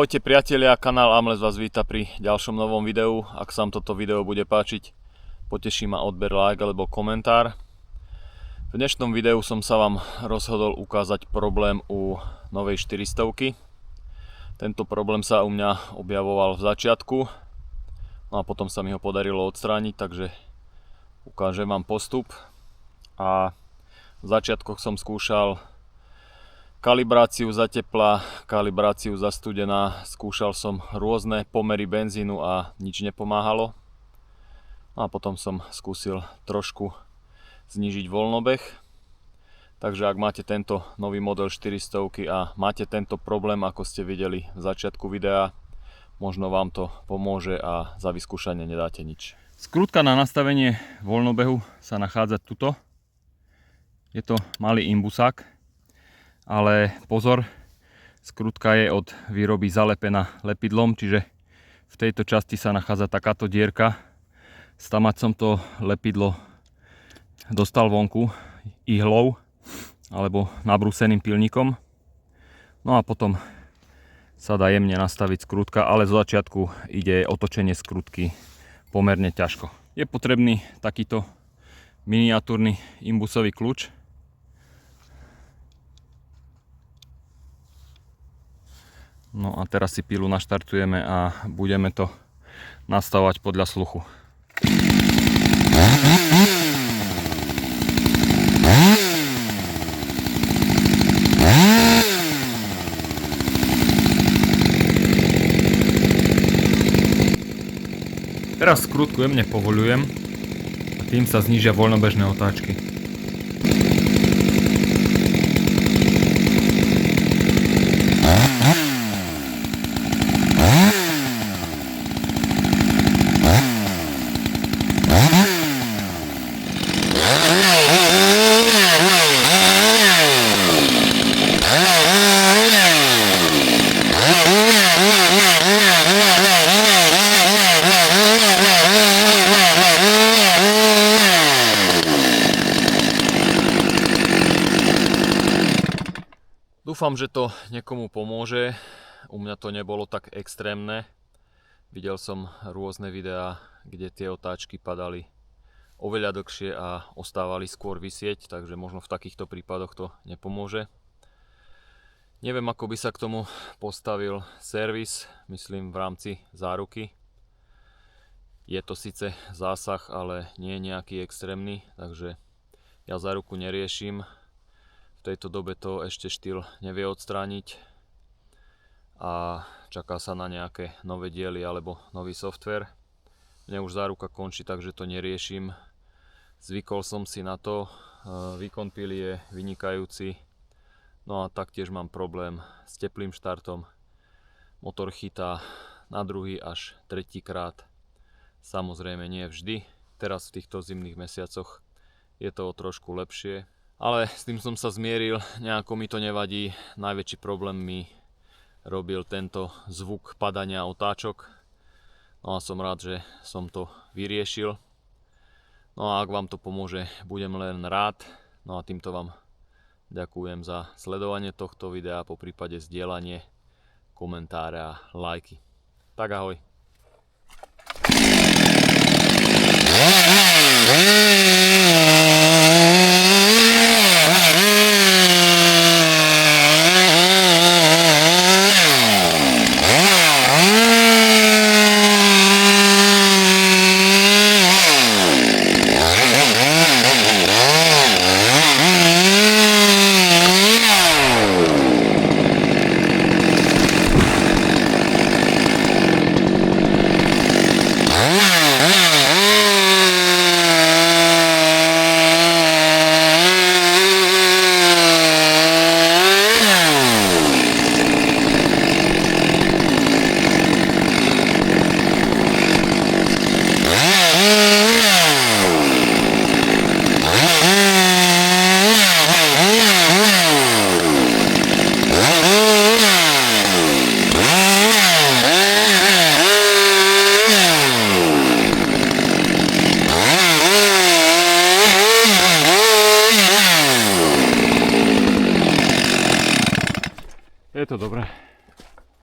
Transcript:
Ahojte priatelia, kanál Amles vás víta pri ďalšom novom videu. Ak sa vám toto video bude páčiť, poteší ma odber, like alebo komentár. V dnešnom videu som sa vám rozhodol ukázať problém u novej 400. Tento problém sa u mňa objavoval v začiatku, no a potom sa mi ho podarilo odstrániť, takže ukážem vám postup. A v začiatkoch som skúšal kalibráciu za tepla, kalibráciu za studená, skúšal som rôzne pomery benzínu a nič nepomáhalo. A potom som skúsil trošku znížiť voľnobeh. Takže ak máte tento nový model 400 a máte tento problém, ako ste videli v začiatku videa, možno vám to pomôže a za vyskúšanie nedáte nič. Skrutka na nastavenie voľnobehu sa nachádza tuto. Je to malý imbusák. Ale pozor, skrutka je od výroby zalepená lepidlom, čiže v tejto časti sa nachádza takáto dierka. Stamať som to lepidlo dostal vonku ihlou alebo nabrúseným pilníkom. No a potom sa dá jemne nastaviť skrutka, ale z začiatku ide otočenie skrutky pomerne ťažko. Je potrebný takýto miniatúrny imbusový kľúč. No a teraz si pilu naštartujeme a budeme to nastavovať podľa sluchu. Teraz skrutku jemne povoľujem a tým sa znížia voľnobežné otáčky. Dúfam, že to niekomu pomôže. U mňa to nebolo tak extrémne. Videl som rôzne videá, kde tie otáčky padali oveľa dlhšie a ostávali skôr visieť, takže možno v takýchto prípadoch to nepomôže. Neviem, ako by sa k tomu postavil servis, myslím v rámci záruky. Je to síce zásah, ale nie je nejaký extrémny, takže ja záruku neriešim. V tejto dobe to ešte štýl nevie odstrániť a čaká sa na nejaké nové diely alebo nový software. Mne už záruka končí, takže to neriešim. Zvykol som si na to, výkon pily je vynikajúci. No a taktiež mám problém s teplým štartom. Motor chytá na druhý až tretí krát. Samozrejme nie vždy. Teraz v týchto zimných mesiacoch je to o trošku lepšie. Ale s tým som sa zmieril, nejako mi to nevadí. Najväčší problém mi robil tento zvuk padania otáčok. No a som rád, že som to vyriešil. No a ak vám to pomôže, budem len rád. No a týmto vám ďakujem za sledovanie tohto videa, poprípade zdieľanie, komentáre a lajky. Tak ahoj. Je to dobré.